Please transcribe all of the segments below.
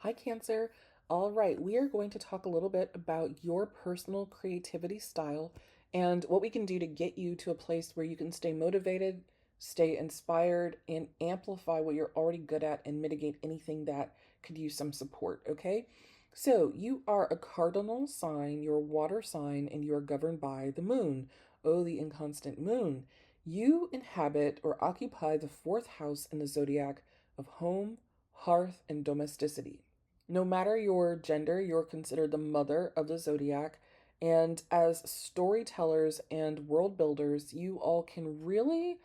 Hi, Cancer. All right, we are going to talk a little bit about your personal creativity style and what we can do to get you to a place where you can stay motivated, stay inspired, and amplify what you're already good at and mitigate anything that could use some support, okay? So, you are a cardinal sign, you're a water sign, and you are governed by the moon. Oh, the inconstant moon. You inhabit or occupy the fourth house in the zodiac of home, hearth, and domesticity. No matter your gender, you're considered the mother of the zodiac. And as storytellers and world builders, you all can really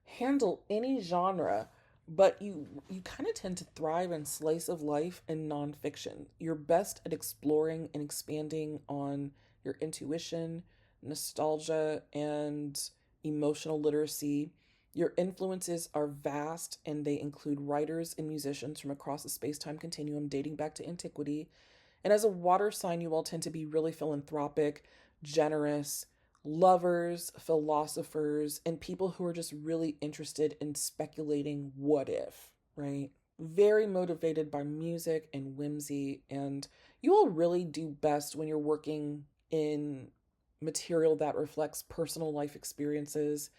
handle any genre, but you kind of tend to thrive in slice of life and nonfiction. You're best at exploring and expanding on your intuition, nostalgia, and emotional literacy. Your influences are vast and they include writers and musicians from across the space time continuum dating back to antiquity. And as a water sign, you all tend to be really philanthropic, generous, lovers, philosophers, and people who are just really interested in speculating what if, right? Very motivated by music and whimsy. And you all really do best when you're working in material that reflects personal life experiences,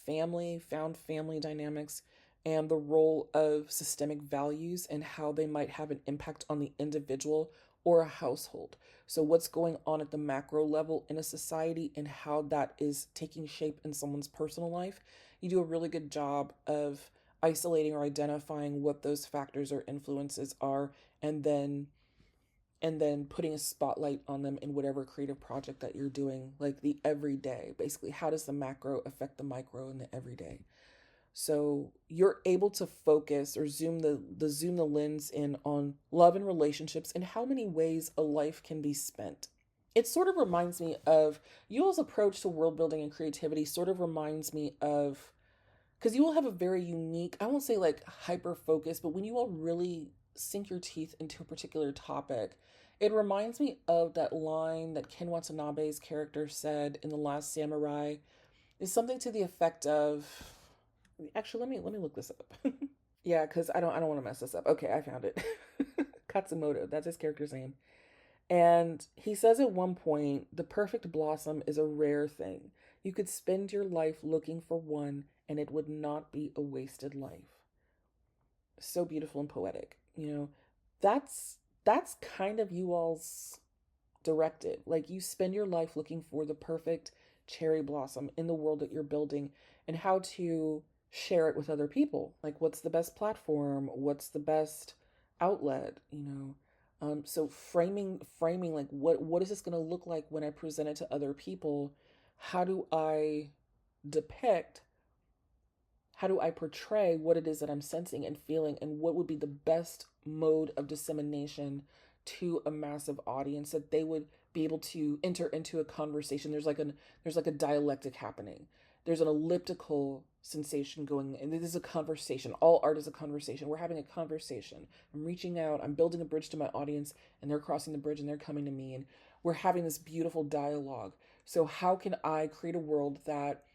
family, found family dynamics, and the role of systemic values and how they might have an impact on the individual or a household. So, what's going on at the macro level in a society and how that is taking shape in someone's personal life. You do a really good job of isolating or identifying what those factors or influences are, and then putting a spotlight on them in whatever creative project that you're doing, like the everyday. Basically, how does the macro affect the micro in the everyday? So you're able to focus or zoom the lens in on love and relationships and how many ways a life can be spent. It sort of reminds me of you all's approach to world building and creativity sort of reminds me of because you all have a very unique, I won't say like hyper focus, but when you all really sink your teeth into a particular topic, it reminds me of that line that Ken Watanabe's character said in The Last Samurai. Is something to the effect of actually let me look this up. Yeah, because I don't want to mess this up. Okay, I found it. Katsumoto, that's his character's name. And he says at one point, the perfect blossom is a rare thing. You could spend your life looking for one, and it would not be a wasted life. So beautiful and poetic. That's kind of you all's directive. Like you spend your life looking for the perfect cherry blossom in the world that you're building and how to share it with other people. Like what's the best platform? What's the best outlet? So framing like what is this going to look like when I present it to other people? How do I depict how do I portray what it is that I'm sensing and feeling, and what would be the best mode of dissemination to a massive audience that they would be able to enter into a conversation? There's like a dialectic happening. There's an elliptical sensation going, and this is a conversation. All art is a conversation. We're having a conversation. I'm reaching out. I'm building a bridge to my audience, and they're crossing the bridge, and they're coming to me, and we're having this beautiful dialogue. So how can I create a world that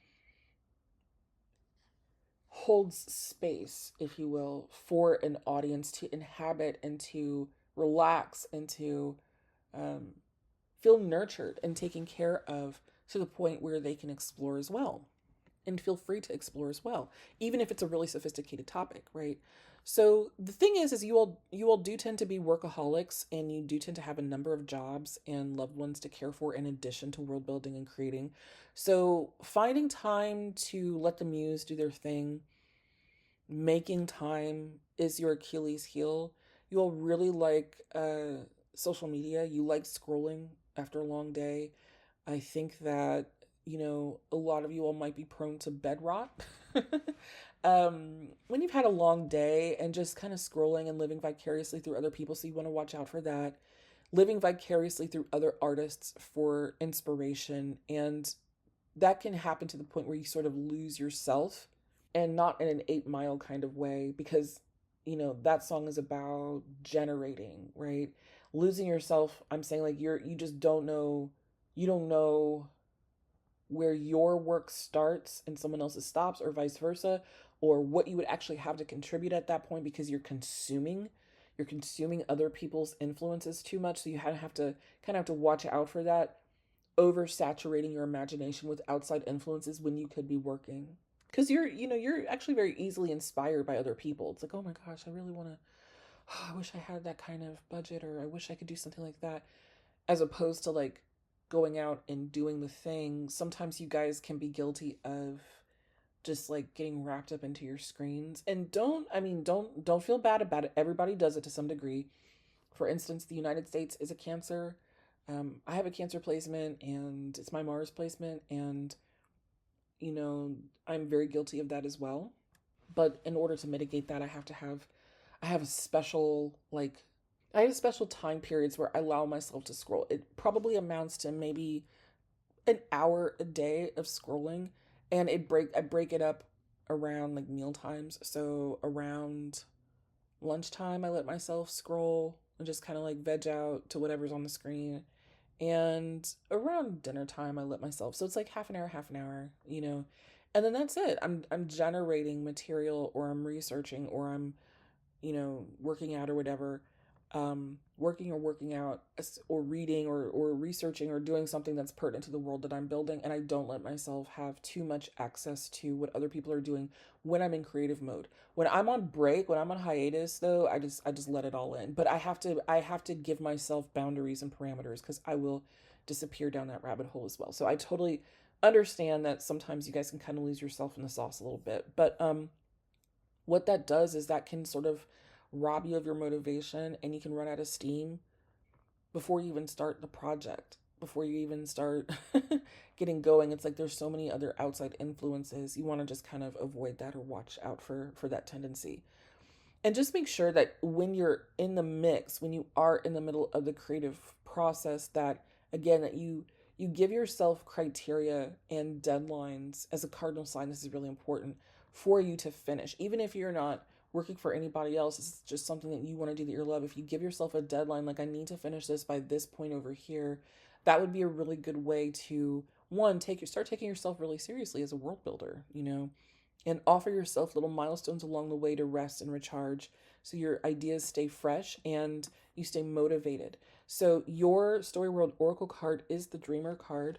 holds space, if you will, for an audience to inhabit and to relax and to um, feel nurtured and taken care of to the point where they can explore as well and feel free to explore as well, even if it's a really sophisticated topic, right? So the thing is you all do tend to be workaholics and you do tend to have a number of jobs and loved ones to care for in addition to world building and creating. So finding time to let the muse do their thing, making time is your Achilles heel. You all really like social media. You like scrolling after a long day. I think that, a lot of you all might be prone to bed rot. When you've had a long day and just kind of scrolling and living vicariously through other people, so you want to watch out for that. Living vicariously through other artists for inspiration. And that can happen to the point where you sort of lose yourself and not in an 8 Mile kind of way because that song is about generating, right? Losing yourself, I'm saying like you just don't know where your work starts and someone else's stops or vice versa, or what you would actually have to contribute at that point because you're consuming. you're consuming other people's influences too much. So you kind of have to watch out for that, oversaturating your imagination with outside influences when you could be working. Because you're actually very easily inspired by other people. It's like, oh my gosh, I really want to, oh, I wish I had that kind of budget, or I wish I could do something like that, as opposed to like going out and doing the thing. Sometimes you guys can be guilty of just like getting wrapped up into your screens. And don't feel bad about it. Everybody does it to some degree. For instance, the United States is a Cancer. I have a Cancer placement, and it's my Mars placement, and I'm very guilty of that as well. But in order to mitigate that, I have a special like I have special time periods where I allow myself to scroll. It probably amounts to maybe an hour a day of scrolling, and I break it up around like meal times. So around lunchtime, I let myself scroll and just kind of like veg out to whatever's on the screen. And around dinner time, I let myself. So it's like half an hour. And then that's it. I'm generating material, or I'm researching, or I'm working out or whatever, working or working out, or reading, or researching, or doing something that's pertinent to the world that I'm building. And I don't let myself have too much access to what other people are doing when I'm in creative mode. When I'm on break, when I'm on hiatus, though, I just let it all in. But I have to give myself boundaries and parameters, because I will disappear down that rabbit hole as well. So I totally understand that sometimes you guys can kind of lose yourself in the sauce a little bit. But what that does is that can sort of rob you of your motivation, and you can run out of steam before you even start the project, before you even start getting going. It's like there's so many other outside influences. You want to just kind of avoid that, or watch out for that tendency. And just make sure that when you're in the mix, when you are in the middle of the creative process, that again, that you give yourself criteria and deadlines as a cardinal sign. This is really important for you to finish. Even if you're not working for anybody else, it's just something that you want to do that you love. If you give yourself a deadline, like I need to finish this by this point over here, that would be a really good way to, one, start taking yourself really seriously as a world builder, and offer yourself little milestones along the way to rest and recharge, so your ideas stay fresh and you stay motivated. So your Story World Oracle card is the Dreamer card.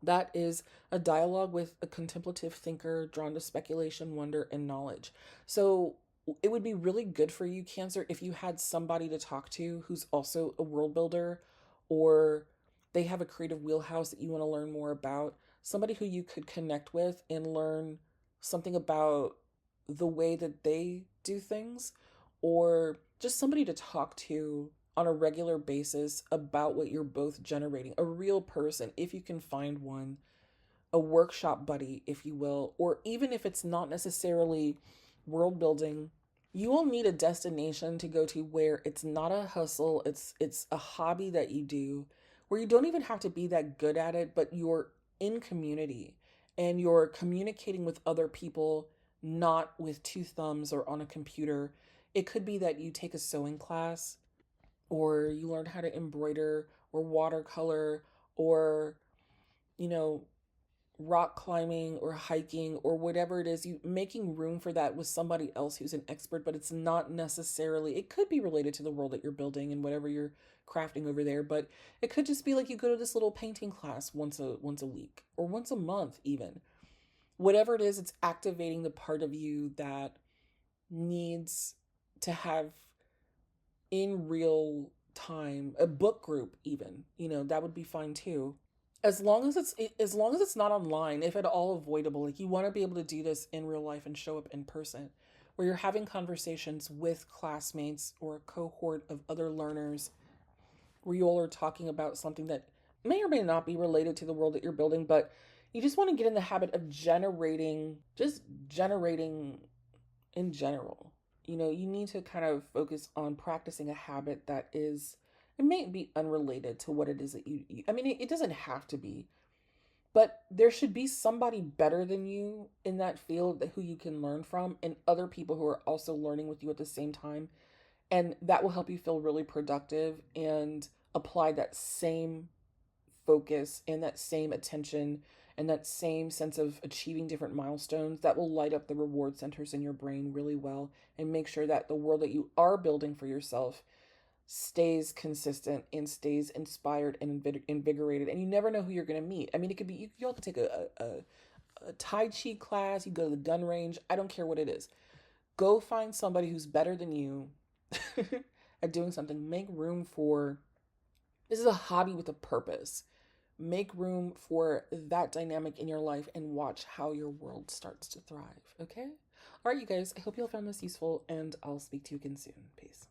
That is a dialogue with a contemplative thinker drawn to speculation, wonder, and knowledge. So it would be really good for you, Cancer, if you had somebody to talk to who's also a world builder, or they have a creative wheelhouse that you want to learn more about. Somebody who you could connect with and learn something about the way that they do things, or just somebody to talk to on a regular basis about what you're both generating. A real person, if you can find one, a workshop buddy, if you will, or even if it's not necessarily world building, you will need a destination to go to where it's not a hustle, it's a hobby that you do, where you don't even have to be that good at it, but you're in community and you're communicating with other people, not with two thumbs or on a computer. It could be that you take a sewing class, or you learn how to embroider, or watercolor, or you know rock climbing, or hiking, or whatever it is. You making room for that with somebody else who's an expert, but it's not necessarily, it could be related to the world that you're building and whatever you're crafting over there, but it could just be like you go to this little painting class once a week, or once a month even. Whatever it is, it's activating the part of you that needs to have, in real time, a book group even. That would be fine too, as long as it's not online, if at all avoidable. Like, you want to be able to do this in real life and show up in person, where you're having conversations with classmates or a cohort of other learners, where you all are talking about something that may or may not be related to the world that you're building, but you just want to get in the habit of generating in general. You need to kind of focus on practicing a habit that is, it may be unrelated to what it is that I mean, it doesn't have to be, but there should be somebody better than you in that field that who you can learn from, and other people who are also learning with you at the same time. And that will help you feel really productive and apply that same focus and that same attention and that same sense of achieving different milestones that will light up the reward centers in your brain really well and make sure that the world that you are building for yourself stays consistent and stays inspired and invigorated. And you never know who you're going to meet. I mean, it could be you all could take a Tai Chi class, you go to the gun range. I don't care what it is. Go find somebody who's better than you at doing something. Make room for this is a hobby with a purpose. Make room for that dynamic in your life and watch how your world starts to thrive. Okay? All right, you guys, I hope you all found this useful, and I'll speak to you again soon. Peace.